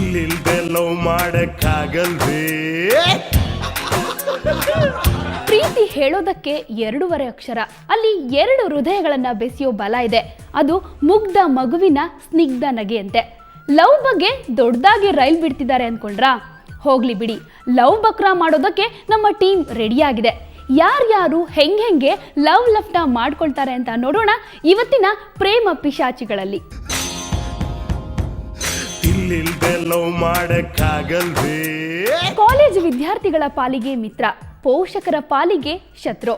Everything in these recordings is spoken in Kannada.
ಇಲ್ಲಿಲ್ದೆ ಲವ್ ಮಾಡಕ್ಕಾಗಲ್ವೇ? ಪ್ರೀತಿ ಹೇಳೋದಕ್ಕೆ 2 ಅಕ್ಷರ, ಅಲ್ಲಿ 2 ಹೃದಯಗಳನ್ನ ಬೆಸೆಯೋ ಬಲ ಇದೆ. ಅದು ಮುಗ್ಧ ಮಗುವಿನ ಸ್ನಿಗ್ಧ ನಗೆಯಂತೆ. ಲವ್ ಬಗ್ಗೆ ದೊಡ್ಡದಾಗಿ ರೈಲ್ ಬಿಡ್ತಿದ್ದಾರೆ ಅನ್ಕೊಂಡ್ರಾ? ಹೋಗ್ಲಿ ಬಿಡಿ, ಲವ್ ಬಕ್ರಾ ಮಾಡೋದಕ್ಕೆ ನಮ್ಮ ಟೀಮ್ ರೆಡಿಯಾಗಿದೆ. ಯಾರ್ಯಾರು ಹೆಂಗೆ ಲವ್ ಲಫ್ಟ ಮಾಡ್ಕೊಳ್ತಾರೆ ಅಂತ ನೋಡೋಣ ಇವತ್ತಿನ ಪ್ರೇಮ ಪಿಶಾಚಿಗಳಲ್ಲಿ. ಕಾಲೇಜು ವಿದ್ಯಾರ್ಥಿಗಳ ಪಾಲಿಗೆ ಮಿತ್ರ, ಪೋಷಕರ ಪಾಲಿಗೆ ಶತ್ರು.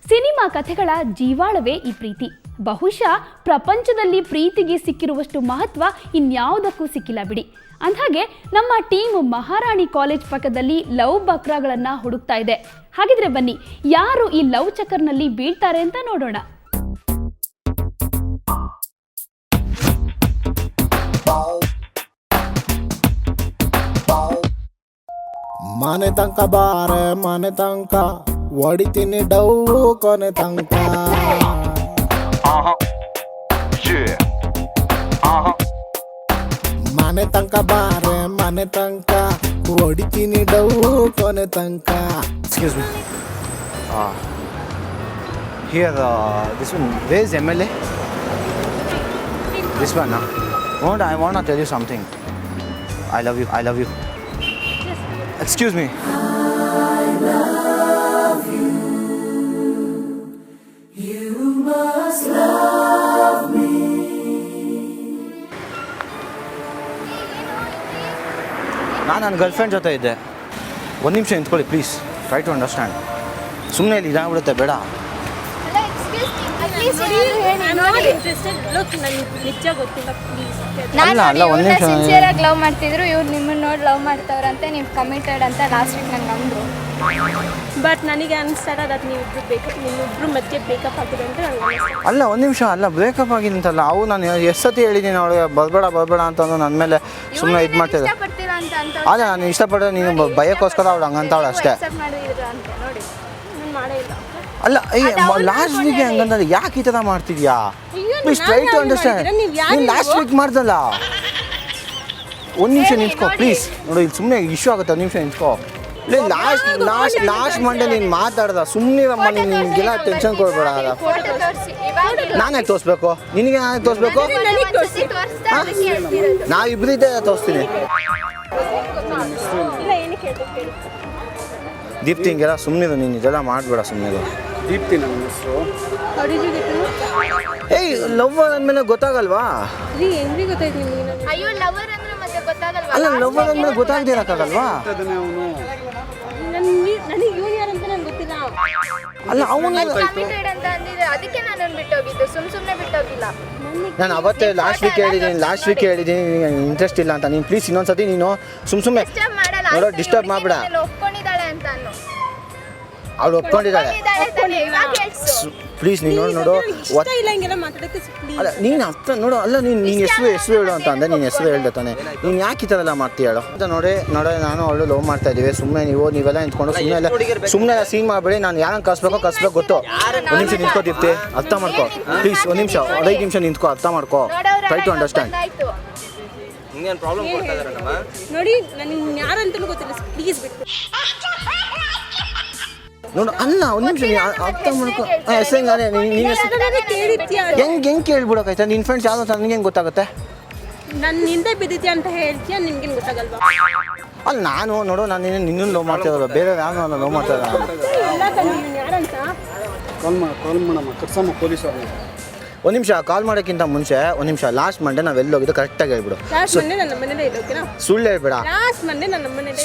ಸಿನಿಮಾ ಕಥೆಗಳ ಜೀವಾಳವೇ ಈ ಪ್ರೀತಿ. ಬಹುಶಃ ಪ್ರಪಂಚದಲ್ಲಿ ಪ್ರೀತಿಗೆ ಸಿಕ್ಕಿರುವಷ್ಟು ಮಹತ್ವ ಇನ್ಯಾವುದಕ್ಕೂ ಸಿಕ್ಕಿಲ್ಲ ಬಿಡಿ. ಅಂದ್ಹಾಗೆ ನಮ್ಮ ಟೀಮ್ ಮಹಾರಾಣಿ ಕಾಲೇಜ್ ಪಕ್ಕದಲ್ಲಿ ಲವ್ ಬಕ್ರಾಗಳನ್ನ ಹುಡುಕ್ತಾ ಇದೆ. ಹಾಗಿದ್ರೆ ಬನ್ನಿ, ಯಾರು ಈ ಲವ್ ಚಕ್ಕರ್ನಲ್ಲಿ ಬೀಳ್ತಾರೆ ಅಂತ ನೋಡೋಣ. ಮನೆ ತನಕ ಬಾರೆ ಮನೆ ತನಕ ಹೊಡಿತೀನಿ ಡೌ ಕೊನೆ ತನಕ. ಮನೆ ತನಕ ಬಾರೆ ಮನೆ ತನಕ ಹೊಡಿತೀನಿ ಡೌ ಕೊನೆ ತನಕ. Excuse me. Here, this one. Where is MLA? This one, I want to tell you something. I love you. I love you. Excuse me. I love you. You must love me. ನಾನು ನನ್ನ ಗರ್ಲ್ಫ್ರೆಂಡ್ ಜೊತೆ ಇದ್ದೆ. ಒಂದು ನಿಮಿಷ ನಿಂತ್ಕೊಳ್ಳಿ ಪ್ಲೀಸ್. Try to understand. ಸುಮ್ಮನೆ ಇಲ್ಲಿ ಇದಾಗ್ಬಿಡುತ್ತೆ, ಬೇಡ. ನಾನು ಸಿನ್ಸಿಯರಾಗಿ ಲವ್ ಮಾಡ್ತಿದ್ರು, ಇವ್ರು ನಿಮ್ಮನ್ನ ನೋಡಿ ಲವ್ ಮಾಡ್ತಾವ್ರಂತೆ, ನೀವು ಕಮಿಟೆಡ್ ಅಂತ ಲಾಸ್ಟ್ ವೀಕ್ ನಂಗೆ ಅಂದರು. ಬಟ್ ನನಗೆ ಅನಿಸ್ತಾರ ಅದು ನಿಮ್ಮಿಬ್ರು ಮಧ್ಯೆ ಬ್ರೇಕಪ್ ಆಗಿದೆ ಅಂತ ನನಗೆ. ಅಲ್ಲ ಒಂದು ನಿಮಿಷ, ಅಲ್ಲ ಬ್ರೇಕಪ್ ಆಗಿದಂತಲ್ಲ. ಅವು ನಾನು ಎಷ್ಟು ಸತಿ ಹೇಳಿದ್ದೀನಿ ಅವಳಿಗೆ ಬರಬೇಡ ಅಂತಂದು ನನ್ನ ಮೇಲೆ ಸುಮ್ಮನೆ ಇದು ಮಾಡ್ತಿದ್ದೆ. ಅದೇ ನಾನು ಇಷ್ಟಪಟ್ಟರೆ ನೀನು ಭಯಕ್ಕೋಸ್ಕರ ಅವಳು ಹಂಗಂತಾವಳು ಅಷ್ಟೇ. ನೋಡಿ ನಾನು ಮಾಡೇ ಇಲ್ಲ. ಅಲ್ಲ ಲಾಸ್ಟ್ ವೀಕ್ ಹಂಗಂದ್ರೆ ಯಾಕೆ ಈ ಥರ ಮಾಡ್ತಿದ್ಯಾ? Please try to understand. ನೀನು ಲಾಸ್ಟ್ ವೀಕ್ ಮಾಡ್ದಲ್ಲ. ಒಂದು ನಿಮಿಷ ನಿಂತ್ಕೋ ಪ್ಲೀಸ್. ನೋಡಿ ಇಲ್ಲಿ ಸುಮ್ಮನೆ ಇಶ್ಯೂ ಆಗುತ್ತೆ. ಒಂದು ನಿಮಿಷ ನಿಂತ್ಕೋ. ಇಲ್ಲ ಲಾಸ್ಟ್ ಮಂಡೇ ನೀನು ಮಾತಾಡ್ದ ಸುಮ್ಮನೆ ನಿನಗೆಲ್ಲ ಟೆನ್ಷನ್ ಕೊಡ್ಬೇಡ. ನಾನೇ ತೋರಿಸ್ಬೇಕು? ನಿನಗೆ ನಾನೇ ತೋರಿಸ್ಬೇಕು? ನಾವಿಬ್ಬರಿದ್ದೆ ತೋರಿಸ್ತೀನಿ. ದೀಪ್ತಿ ಹಿಂಗೆಲ್ಲ ಸುಮ್ಮನಿರು, ನೀನು ಇದೆಲ್ಲ ಮಾಡಬೇಡ ಸುಮ್ಮನಿರು. ದೀಪ್ತಿ ನನ್ನ ಹೆಸರು. ಏಯ್ ಲವ್ವರ್ ಅಂದಮೇಲೆ ಗೊತ್ತಾಗಲ್ವಾ? ಅಯ್ಯೋ ಲವರ್ ಅಂದ್ರೆ ಮತ್ತೆ ಗೊತ್ತಾಗಲ್ವಾ? ಅಲ್ಲ ಲವ್ವರ್ ಅಂದಮೇಲೆ ಗೊತ್ತಾಗದೇ ಇರೋಕ್ಕಾಗಲ್ವಾ? ನನಗೆ ಇವನು ಯಾರು ಅಂತ ನನಗೆ ಗೊತ್ತಿಲ್ಲ. ಅಲ್ಲ ಅವನು ಕಮಿಟೆಡ್ ಅಂತ ಅಂದಿದ್ರೆ ಅದಕ್ಕೆ ನಾನು ಬಿಟ್ಟೋಗಿದ್ದು, ಸುಮ್ಮನೆ ಬಿಟ್ಟೋಗಿಲ್ಲ. ನಾನು ಅವತ್ತೇ ಲಾಸ್ಟ್ ವೀಕ್ ಹೇಳಿದ್ದೀನಿ ನಿನಗೆ ಇಂಟ್ರೆಸ್ಟ್ ಇಲ್ಲ ಅಂತ. ನೀನು ಪ್ಲೀಸ್ ಇನ್ನೊಂದ್ಸತಿ ನೀನು ಸುಮ್ಮನೆ ನೋಡೋ ಡಿಸ್ಟರ್ಬ್ ಮಾಡಬೇಡ. ಒಪ್ಕೊಂಡಿದ್ದಾಳೆ ಅಂತ ಅನ್ನು. ಅವಳು ಒಪ್ಕೊಂಡಿದ್ದಾಳೆ ಪ್ಲೀಸ್ ನೀನು ನೋಡು. ಅಲ್ಲ ನೀನು ಅರ್ಥ ನೋಡು. ಅಲ್ಲ ನೀನು ಹೆಸರು ಹೇಳು ಅಂತ ಅಂದೆ. ನೀನು ಹೆಸರು ಹೇಳ್ದೆ ತಾನೆ. ನೀನು ಯಾಕೆ ಈ ಥರ ಎಲ್ಲ ಮಾಡ್ತೀಯ ಹೇಳು ಅಂತ. ನೋಡಿ ನಾನು ಅವಳು ಲವ್ ಮಾಡ್ತಾ ಇದ್ದೀವಿ. ಸುಮ್ಮನೆ ನೀವೆಲ್ಲ ನಿಂತ್ಕೊಂಡು ಸುಮ್ಮನೆ ಸೀನ್ ಮಾಡಬೇಡಿ. ನಾನು ಯಾರನ್ನು ಕಳಿಸ್ಬೇಕು ಗೊತ್ತು. ಒಂದು ನಿಮಿಷ ನಿಂತ್ಕೋತಿರ್ತಿ, ಅರ್ಥ ಮಾಡ್ಕೋ ಪ್ಲೀಸ್. ಒಂದು ನಿಮಿಷ 5 ನಿಮಿಷ ನಿಂತ್ಕೋ, ಅರ್ಥ ಮಾಡ್ಕೋ. Try to understand. ನೋಡಿ ನನಗೆ ಯಾರಂತಲೂ ಗೊತ್ತಿಲ್ಲ, ಪ್ಲೀಸ್ ಬಿಟ್ಟು ನೋಡು. ಅಲ್ಲ ಒಂದು ನಿಮಿಷ ಅರ್ಥ ಮಾಡ್ಕೊ. ಹೆಂಗೆ ಕೇಳ್ಬಿಡೋಕಾಯ್ತಾ? ನಿನ್ನ ಫ್ರೆಂಡ್ಸ್ ಯಾವ್ದು ಅಂತ ನನಗೆ ಹೆಂಗೆ ಗೊತ್ತಾಗುತ್ತೆ? ನನ್ನ ಹಿಂದೆ ಬಿದ್ದಿದ್ಯಾ ಅಂತ ಹೇಳ್ತೀಯಾ, ನಿನ್ಗೇನು ಗೊತ್ತಾಗಲ್ವಾ? ಅಲ್ಲ ನಾನು ನೋಡು, ನಾನು ನಿನ್ನನ್ನು ಲವ್ ಮಾಡ್ತಾ ಇರೋದು, ಬೇರೆ ಯಾರು ಲವ್ ಮಾಡ್ತಾ ಇರೋದು. ಯಾರಂತ ಕಾಲ್ ಮಾಡಮ್ಮ ಕರ್ಸಮ್ಮ ಪೊಲೀಸರು. ಒಂದು ನಿಮಿಷ ಕಾಲ್ ಮಾಡೋಕ್ಕಿಂತ ಮುಂಚೆ ಒಂದು ನಿಮಿಷ ಲಾಸ್ಟ್ ಮಂಡೇ ನಾವೆಲ್ಲಿ ಹೋಗಿದ್ದು ಕರೆಕ್ಟಾಗಿ ಹೇಳ್ಬಿಡು. ಸುಳ್ಳು ಹೇಳ್ಬೇಡ.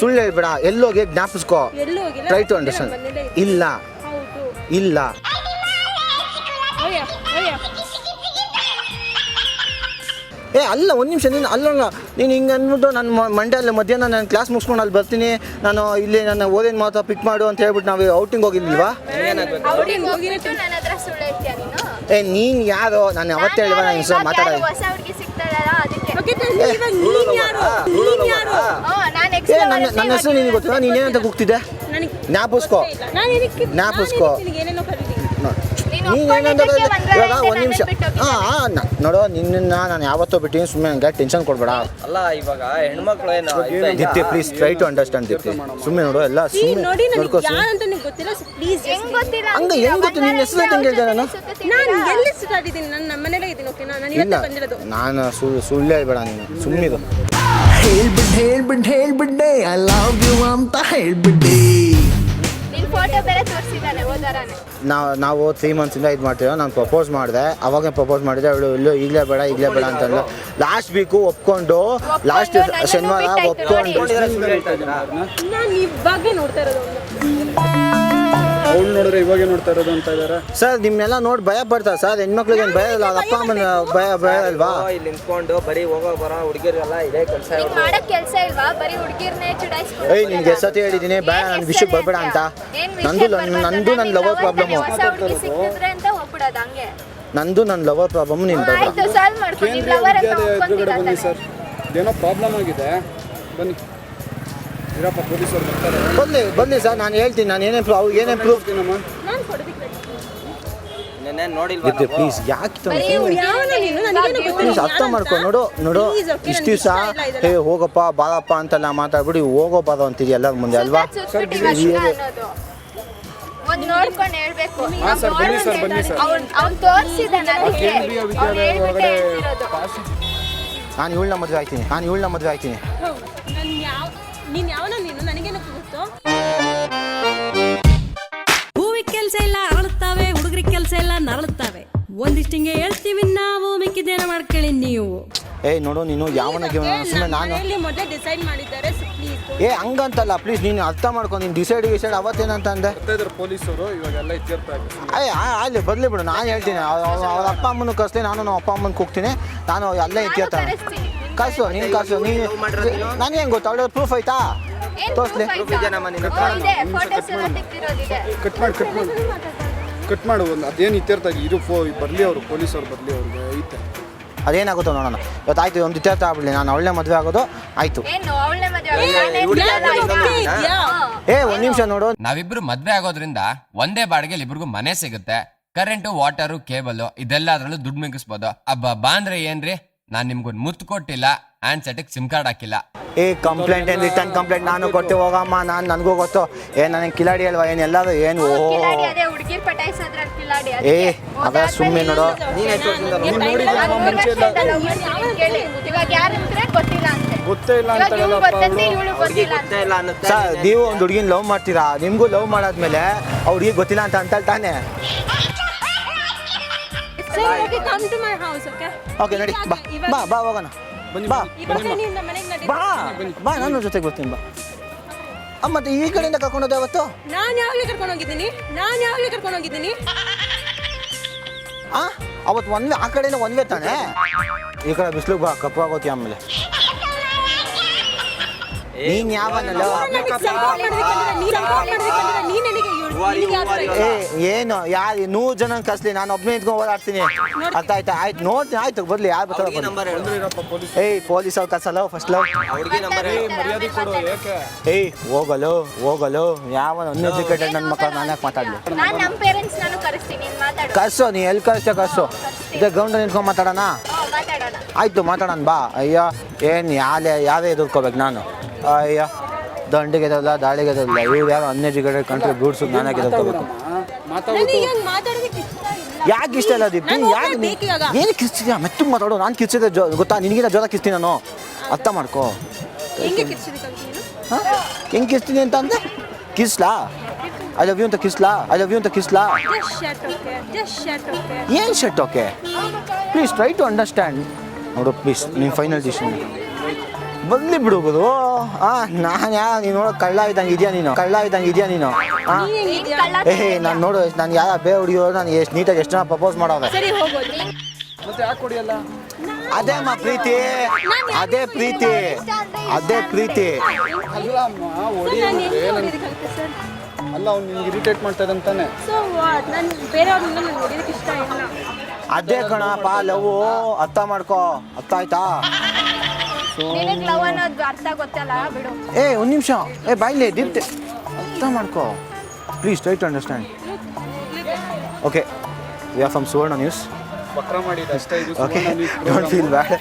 ಸುಳ್ಳು ಹೇಳ್ಬೇಡ. ಎಲ್ಲೋಗಿ ಜ್ಞಾಪಿಸ್ಕೋ. Try to understand. ಇಲ್ಲ ಅಲ್ಲ ಒಂದು ನಿಮಿಷ. ನೀನು ಅಲ್ಲ ನೀನು ಹಿಂಗೆ ಅಂದ್ಬಿಟ್ಟು ನಾನು ಮಂಡ್ಯಲ್ಲಿ ಮಧ್ಯಾಹ್ನ ನಾನು ಕ್ಲಾಸ್ ಮುಗಿಸ್ಕೊಂಡು ಅಲ್ಲಿ ಬರ್ತೀನಿ, ನಾನು ಇಲ್ಲಿ ನನ್ನ ಓದೇನು ಮಾತ್ರ ಪಿಕ್ ಮಾಡು ಅಂತ ಹೇಳ್ಬಿಟ್ಟು ನಾವು ಔಟಿಂಗ್ ಹೋಗಿಲ್ವಾ? ನೀನು ಯಾರು? ನಾನು ಅವತ್ತೇ ಹೇಳಿವ ನಾನು ಹೆಸರು ಮಾತಾಡೋದು. ನನ್ನ ಹೆಸರು ನಿನಗೆ ಗೊತ್ತಿಲ್ಲ. ನೀನೇನಂತ ಕೂಗ್ತಿದ್ದೆ? ಜ್ಞಾಪಿಸ್ಕೋ. ಒಪ್ಕೊಂಡಿದ್ದಕ್ಕೆ ಒಂದ್ ಇವಾಗ ವಾರದಿಂದ ಒಂದು ನಿಮಿಷ ನನ್ನನ್ನ ಬಿಟ್ಟು ಹೋಗಿದ್ದಾನೆ. ನೋಡು ನಿನ್ನ ನಾನು ಯಾವತ್ತೋ ಬಿಟ್ಟಿನಿ, ಸುಮ್ಮನೆ ನನಗೆ ಟೆನ್ಷನ್ ಕೊಡಬೇಡ. ಅಲ್ಲ ಇವಾಗ ಹೆಣ್ಮಕ್ಳು ಏನು Deepti please try to understand Deepti. ಸುಮ್ಮನೆ ನೋಡು ಎಲ್ಲ ಸುಮ್ಮನೆ ನೋಡಿ ನನಗೆ ನೋಡ್ಕೋ ಯಾರಂತ ನಿಮ್ಗೆ ಗೊತ್ತಿಲ್ಲ, ಸೊ ಪ್ಲೀಸ್ ಹೆಂಗ್ ಗೊತ್ತಿಲ್ಲ ಹಂಗೆ ಹೆಂಗ್ ಗೊತ್ತು? ನಿನ್ನ ಹೆಸರು ಹೆಂಗೆ ಹೇಳ್ದೆ ನಾನು? ನಾನು ಎಲ್ಲಿ ಸುತ್ತಾಡಿದ್ದೀನಿ, ನಾನು ನಮ್ಮ ಮನೇಲೇ ಇದ್ದೀನಿ. ಓಕೆನಾ, ನಾನು ಇಲ್ಲ ಇವತ್ತೇ ಬಂದಿರೋದು. ನಾನು ಸುಳ್ಳು ಹೇಳ್ಬೇಡ ನೀನು, ಸುಮ್ಮನಿರು. ಹೇಳ್ಬಿಡ್ಡೆ ಐ ಲವ್ ಯು ಅಂತ ಹೇಳ್ಬಿಡ್ಡೆ. ನಿನ್ ಫೋಟೋ ಬೇರೆ ತೋರಿಸಿದ್ದಾನೆ ಹೋದಾರಾನೆ. ನಾವು 3 ಮಂತ್ಸಿಂದ ಇದು ಮಾಡ್ತೀವಿ. ನಾನು ಪ್ರಪೋಸ್ ಮಾಡಿದೆ, ಅವಾಗ ಪ್ರಪೋಸ್ ಮಾಡಿದೆ. ಅವಳು ಇಲ್ಲೂ ಈಗಲೇ ಬೇಡ ಅಂತಂದು ಲಾಸ್ಟ್ ವೀಕು ಒಪ್ಕೊಂಡು, ಲಾಸ್ಟ್ ಶನಿವಾರ ಒಪ್ಕೊಂಡು. ನಾನು ಇವಾಗೇ ನೋಡ್ತಾ ಇರೋದು ಅವ್ಳನ್ನ. ಅವ್ಳು ನೋಡಿದ್ರೆ ಇವಾಗೆ ನೋಡ್ತಾ ಇರೋದು ಅಂತ ಇದ್ದಾರೆ. ಸರ್ ನಿಮ್ನೆಲ್ಲ ನೋಡಿ ಭಯ ಪಡ್ತಾರೆ ಸರ್. ಹೆಣ್ಮಕ್ಳಿಗೆ ಏನು ಭಯ ಇಲ್ಲ, ಅವ್ರ ಅಪ್ಪ ಅಮ್ಮನ ಭಯ ಅಲ್ವಾ? ಇಲ್ಲಿ ನಿಂತ್ಕೊಂಡು ಬರೀ ಹೋಗೋ ಬರೋ ಹುಡುಗಿರೆಲ್ಲ ಇದೇ ಕೆಲಸ. ನಿಂಗ್ ಮಾಡಕ್ ಕೆಲ್ಸ ಇಲ್ವಾ? ಬರೀ ಹುಡುಗಿರ್ನೇ ಚುಡಾಯಿಸ್ಕೊಂಡು. ಏಯ್ ನಿನ್ಗೆ ಎಷ್ಟೊತ್ತಿ ಹೇಳಿದ್ದೀನಿ ಬೇಡ, ನನ್ನ ವಿಷಯಕ್ಕೆ ಬರ್ಬೇಡ ಅಂತ. ನಂದು ನನ್ನ ಲವರ್ ಪ್ರಾಬ್ಲಮ್ಮು. ಹೊಸ ಹುಡುಗಿ ಸಿಕ್ಕಿದ್ರೆ ಅಂತ ಹೋಗ್ಬಿಡೋದು ಹಂಗೆ. ನಂದು ನನ್ನ ಲವರ್ ಪ್ರಾಬ್ಲಮ್, ನೀನು ಬೇಡ. ಆಯ್ತು ಸಾಲ್ವ್ ಮಾಡ್ಕೊಂಡು ನಿಮ್ ಲವರ್ ಅಂತ ಎದುರುಗಡೆ ಬನ್ನಿ ಒಪ್ಕೊಂತಿಲ್ಲ ಸರ್, ಏನೋ ಪ್ರಾಬ್ಲಮ್ ಆಗಿದೆ, ಬನ್ನಿ. ಇರಪ್ಪ, ಪೊಲೀಸರು ಬರ್ತಾರೆ. ಬನ್ನಿ ಸರ್, ನಾನು ಹೇಳ್ತೀನಿ. ನಾನು ಏನೇನು ಪ್ರೂಫ್ ನಾನು ಕೊಡೋದಕ್ಕೆ ನೆನ್ನೆ ನೋಡಿಲ್ವಾ ದೀಪ್ತಿ ಪ್ಲೀಸ್ ಯಾಕೆ ಯಾವನ ನೀನು? ನನಗೇನು ಪ್ಲೀಸ್ ಗೊತ್ತಿಲ್ಲ. ಅರ್ಥ ಮಾಡ್ಕೊ. ನೋಡು Please, okay, ಇಷ್ಟು ನನ್ಗೆ ದಿವಸ ಇಷ್ಟ ಇಲ್ಲ ಇದೆಲ್ಲ. ಹೇ ಹೋಗಪ್ಪ ಬಾರಪ್ಪ ಅಂತೆಲ್ಲ ಮಾತಾಡ್ಬಿಡಿ, ಹೋಗೋ ಬಾರೋ ಅಂತೀರಿ ಎಲ್ಲರ ಮುಂದೆ ಅಲ್ವಾ? ಅನ್ನೋದು ಒಂದ್ ನೋಡ್ಕೊಂಡು ಹೇಳ್ಬೇಕು. ಸರ್, ಬನ್ನಿ ಸರ್, ಬನ್ನಿ ಸರ್. ಅವ್ನ್ ತೋರ್ಸಿದಾನ ಅದಕ್ಕೆ ಕೇಂದ್ರೀಯ ಅವ್ನ್ ವಿದ್ಯಾಲಯ ಹೇಳ್ಬಿಟ್ಟೆ ಒಳಗಡೆ ಹೇಳ್ತಿರೋದು. ನಾನು ಇವಳನ್ನ ಮದುವೆ ಆಯ್ತೀನಿ. ನೀನು ಯಾವನ ನೀನು? ನನಗೇನು ಗೊತ್ತು? ಹೂವಿಗೆ ಕೆಲಸ ಇಲ್ಲ ಅರಳುತ್ತವೆ, ಹುಡುಗರಿಗೆ ಕೆಲಸ ಇಲ್ಲ ನರಳುತ್ತವೆ. ಒಂದಿಷ್ಟಿಂಗೆ ಹೇಳ್ತೀವಿ ನಾವು, ಮಿಕ್ಕಿದೇನ ಮಾಡ್ಕೊಳ್ಳಿ ನೀವು. ಏಯ್ ನೋಡು ನೀನು ಯಾವನಿಗೆ ಸುಮ್ಮನೆ ನಾನು ಮನೆಯಲ್ಲಿ ಮೊದಲೇ ಡಿಸೈಡ್ ಮಾಡಿದ್ದಾರೆ, ಸೊ ಪ್ಲೀಸ್. ಹಂಗಂತಲ್ಲ ಪ್ಲೀಸ್, ನೀನು ಅರ್ಥ ಮಾಡ್ಕೊ. ನೀನು ಡಿಸೈಡ್ ಅವತ್ತೇನಂತ ಅಂದೆ. ಬರ್ತಾ ಇದ್ದಾರೆ ಪೊಲೀಸರು, ಇವಾಗೆಲ್ಲ ಇದ್ದಿರ್ತಾರೆ. ಅಲ್ಲಿ ಬದಲಿ ಬಿಡು, ನಾನು ಹೇಳ್ತೀನಿ. ಅವ್ರ ಅಪ್ಪ ಅಮ್ಮನ ಕಳಿಸ್ತೀನಿ, ನಾನು ನಮ್ಮ ಅಪ್ಪ ಅಮ್ಮನ ಕೂಗ್ತೀನಿ. ನಾನು ಅಲ್ಲೇ ಇತ್ಯರ್ತಾನೆ. ಕಳ್ಸು ನೀನು ನೀನು ನನಗೆ ಹೆಂಗೆ ಗೊತ್ತು? ಅವಳ ಪ್ರೂಫ್ ಆಯ್ತಾ? ಏನ್ ತೋರಿಸ್ಲಿ. proof ಆಯ್ತಾ? ಇದೆ, photos ಎಲ್ಲ ತೆಗ್ದಿರೋದಿದೆ. ಕಟ್ ಮಾಡು ಒಂದು ಅದೇನು ಇತ್ಯರ್ಥ ಇರು. ಬರಲಿ ಅವರು, ಪೊಲೀಸರು ಬರಲಿ, ಅವ್ರಿಗೆ ಐತೆ. ಅದೇನಾಗುತ್ತೋ ನೋಡೋಣ. ಇವತ್ತಾಯ್ತು, ಒಂದು ಇತ್ಯರ್ಥ ಆಗ್ಬಿಡಲಿ. ನಾನು ಅವಳನ್ನೇ ಮದುವೆ ಆಗೋದು ಆಯ್ತು. ಏನು ಅವಳನ್ನೇ ಮದುವೆ ಒಂದು ನಿಮಿಷ ನೋಡು. ನಾವಿಬ್ರು ಮದ್ವೆ ಆಗೋದ್ರಿಂದ ಒಂದೇ ಬಾಡಿಗೆಲಿ ಇಬ್ರಿಗೂ ಮನೆ ಸಿಗುತ್ತೆ. ಕರೆಂಟು, ವಾಟರು, ಕೇಬಲ್ ಇದೆಲ್ಲ ಅದ್ರಲ್ಲೂ ದುಡ್ಡು ಮಿಗಿಸ್ಬೋದು. ಬಾ ಅಂದ್ರೆ ಏನ್ರಿ, ನಾನ್ ನಿಮ್ಗೊಂದು ಮುತ್ತು ಕೊಟ್ಟಿಲ್ಲ, ಹ್ಯಾಂಡ್ ಸೆಟ್ಗೆ ಸಿಮ್ ಕಾರ್ಡ್ ಹಾಕಿಲ್ಲ. ಕಂಪ್ಲೇಂಟ್ ಏನು ರಿಟರ್ನ್ ಕಂಪ್ಲೇಂಟ್ ನಾನು ಕೊಟ್ಟು ಹೋಗಮ್ಮ. ನನಗೂ ಗೊತ್ತು. ನನಗೆ ಕಿಲಾಡಿ ಅಲ್ವಾ ಏನು ಎಲ್ಲರೂ ಏನು? ಕಿಲಾಡಿ ಅದೇ ಹುಡುಗಿರ್ ಪಟಾಯಿಸೋದ್ರಲ್ಲಿ ಕಿಲಾಡಿ ಅದ ಸುಮ್ಮನೆ ನೋಡು. ಇವಾಗ ಯಾರಂದ್ರೆ ಗೊತ್ತಿಲ್ಲ ಅಂತೆ. ಗೊತ್ತೇ ಇಲ್ಲ ಇವಾಗ ಅಂತ ಇವ್ಳು ಗೊತ್ತಂತೆ, ಇವಳು ಗೊತ್ತಿಲ್ಲ ಅಂತ. ಸರ್ ನೀವು ಒಂದು ಹುಡುಗಿನ ಲವ್ ಮಾಡ್ತೀರಾ, ನಿಮಗೂ ಲವ್ ಮಾಡಾದ್ಮೇಲೆ ಅವ್ರಿಗೆ ಗೊತ್ತಿಲ್ಲ ಅಂತ ಅಂತಾಳೆ ತಾನೆ? Sir, okay, come to my house, okay? Okay ನಡಿ, ಬಾ ಹೋಗೋಣ. ಬಾ ಇವಾಗ ನೀನು ನಮ್ಮ ಮನೆಗೆ ನಡಿ. ಬಾ ನನ್ನ ಜೊತೆಗೆ ಬರ್ತೀನಿ. ಬಾ ಮತ್ತೆ ಈ ಕಡೆಯಿಂದ ಕರ್ಕೊಂಡೋದೆ ಅವತ್ತು. ನಾನು ಯಾವಾಗಲೇ ಕರ್ಕೊಂಡು ಹೋಗಿದ್ದೀನಿ. ಅವತ್ತು ಒಂದೇ ಆ ಕಡೆಯಿಂದ ಒಂದೇ ತಾನೆ. ಈ ಕಡೆ ಬಿಸಿಲು ಬಾ, ಕಪ್ಪಾಗೋತಿ ಆಮೇಲೆ. ನೀನ್ ಯಾವನಲ್ಲ ಏನು ಯಾರು 100 ಜನ ಕಸ್ಲಿ, ನಾನು ಒಬ್ಬನೇ ಇದ್ಕೊಂಡು ಓಡಾಡ್ತೀನಿ. ಅರ್ಥ ಆಯ್ತಾ? ಆಯ್ತು ನೋಡ್ತೀನಿ. ಆಯ್ತು ಬರ್ಲಿ, ಯಾರು ಬರ್ತಾರೆ? ಪೊಲೀಸ್ ಅವ್ರು ಕಸಲ್ಲ ಫಸ್ಟ್ ಲವ್. ಹೋಗಲು ಯಾವನ ಅನ್ಎಜುಕೇಟೆಡ್ ನನ್ನ ಮಕ್ಕಳು ನಾನು ಯಾಕೆ ಮಾತಾಡ್ಲಿ? ನಾನು ನಮ್ಮ ಪೇರೆಂಟ್ಸ್ ನಾನು ಕರೆಸ್ತೀನಿ, ಮಾತಾಡು. ಕರ್ಸು, ನೀ ಎಲ್ಲಿ ಕಳಿಸ್ತೇ ಕರ್ಸು. ಇದೇ ಗ್ರೌಂಡ್ ನಿಂತ್ಕೊಂಡು ಮಾತಾಡೋಣ. ಮಾತಾಡೋಣ. ಆಯ್ತು ಮಾತಾಡೋಣ ಬಾ. ಅಯ್ಯೋ ಏನು ಯಾರೇ ಎದುರ್ಕೋಬೇಕು ನಾನು? ಅಯ್ಯೋ ದಂಡಿಗೆ ಎದಲ್ಲ, ದಾಳಿಗೆ ಎದಲ್ಲ. ಇವ್ರು ಯಾರು ಅನ್ಎಜುಕೇಟೆಡ್ ಕಂಟ್ರಿ ಬಿಡ್ಸು, ನಾನೇ ಎದುರ್ಕೋಬೇಕು. ಯಾಕೆ ಇಷ್ಟ ಇಲ್ಲ ದೀಪ್ತಿ? ಯಾಕೆ ಏನು ಕಿಸ್ತಿದ್ಯಾ? ಮೆತ್ತು ಮಾತಾಡೋ. ನಾನು ಕಿಸ್ತಿದ್ದೆ ಗೊತ್ತಾ? ನಿನಗಿಂತ ಜ್ವರ ಕಿಸ್ತೀನಿ ನಾನು. ಅರ್ಥ ಮಾಡ್ಕೋ. ಹೆಂಗೆ ಕಿಸ್ತೀನಿ ಅಂತ ಅಂದ್ರೆ ಕಿಸ್ಲಾ? ಐ ಲವ್ ಯು ಅಂತ ಕಿಸ್ಲಾ? ಏನು shut okay? Please try to understand. ನೋಡು ಪ್ಲೀಸ್, ನೀನು ಫೈನಲ್ ಡಿಸಿಷನ್ ಬದಲಿ ಬಿಡುವುದು. ನಾನು ನೀನು ನೋಡೋ ಕಳ್ಳ ಇದ್ದಂಗೆ ಇದೆಯಾ ನೀನು? ನಾನು ನೋಡು, ನಾನು ಯಾವ ಬೇ ಹುಡುಗಿಯೋ ನಾನು ಎಷ್ಟು ನೀಟಾಗಿ ಎಷ್ಟು ಜನ ಪ್ರಪೋಸ್ ಮಾಡೋದೆ. ಮತ್ತೆ ಯಾಕೆ ಕೊಡಿಯಲ್ಲ? ಅದೇ ಪ್ರೀತಿ. ಅಲ್ಲ, ಅವ್ನು ನಿನ್ಗೆ ಇರಿಟೇಟ್ ಮಾಡ್ತಾ ಇದ್ದಾನೆ. ಅದೇ ಕಣಪ್ಪ ಲವ್. ಅರ್ಥ ಮಾಡ್ಕೋ. ಅರ್ಥ ಆಯ್ತಾ? ನಿನಗೆ ಲವ್ ಅನ್ನೋದು ಅರ್ಥ ಗೊತ್ತಲ್ಲ ಬಿಡು. ಒಂದು ನಿಮಿಷ. ಬಾಯ್ಲಿ ದೀಪ್ತಿ, ಅರ್ಥ ಮಾಡ್ಕೋ please. Try to understand. Okay we are from Suvarna news. ಬಕ್ರ ಮಾಡಿದ್ದು ಅಷ್ಟೇ ಇದು. Okay, don't feel bad.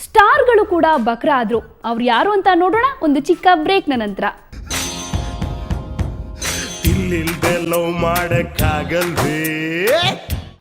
ಸ್ಟಾರ್ಗಳು ಕೂಡ ಬಕ್ರ ಆದ್ರು. ಅವ್ರು ಯಾರು ಅಂತ ನೋಡೋಣ ಒಂದು ಚಿಕ್ಕ ಬ್ರೇಕ್ನ ನಂತರ. ಇಲ್ಲಿಲ್ದೆ ಲವ್ ಮಾಡಕ್ಕಾಗಲ್ವೇ?